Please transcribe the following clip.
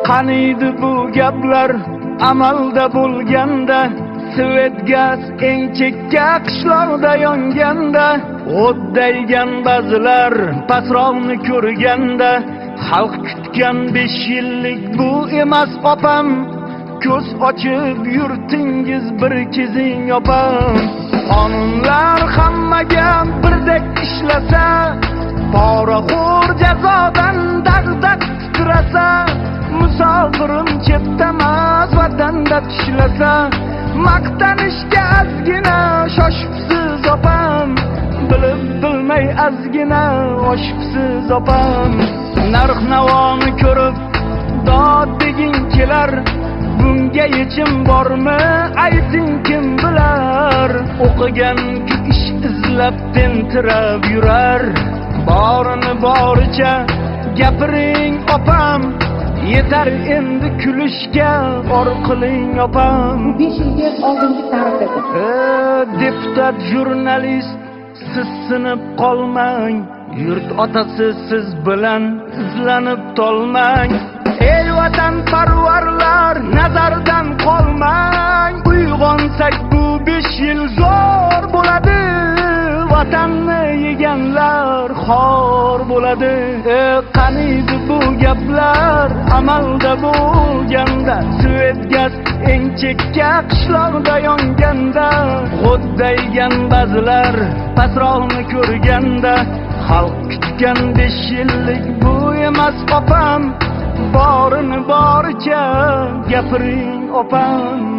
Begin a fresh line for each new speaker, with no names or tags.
Qaniydi bu gaplar amalda bo'lganda, Svetgaz eng chekka qishloqda yonganda, o'ddaygan ba'zilar pasroqni ko'rganda, xalq kutgan 5 yillik bu emas opam, ko'z ochib yurtingiz bir kezing opam. Qonunlar hammaga birdek ishlasa, poraxo'r jazodan dag'dak titrasa, musofirim chetdamas vatanda tishlasa, maqtanishga ozgina shoshibsiz opam, bilib bilmay ozgina oshibsiz opam. Narx navoni ko'rib dod deging kelar, bunga yechim bormi ayting kim bilar. O'qigan ish izlab tentirab yurar, borini boricha gapiring opam, yetar endi kulishga or qiling opam.
5 yilga oldingi tarixda
deputat, jurnalist, siz sinib qolmang, yurt otasi siz bilan izlanib tolmang. El vatan parvarlar nazardan qolmang, uyg'onsak bu 5 yil zo'r bo'ladi, vatanni yeganlar xor bo'ladi. Qaniydi bu gaplar amalda bo'lganda, Svetgaz eng chekka qishloqda yonganda, o'ddaygan ba'zilar pasroqni ko'rganda, xalq kutgan 5 yillik bu emas opam, borini boricha gapiring opam.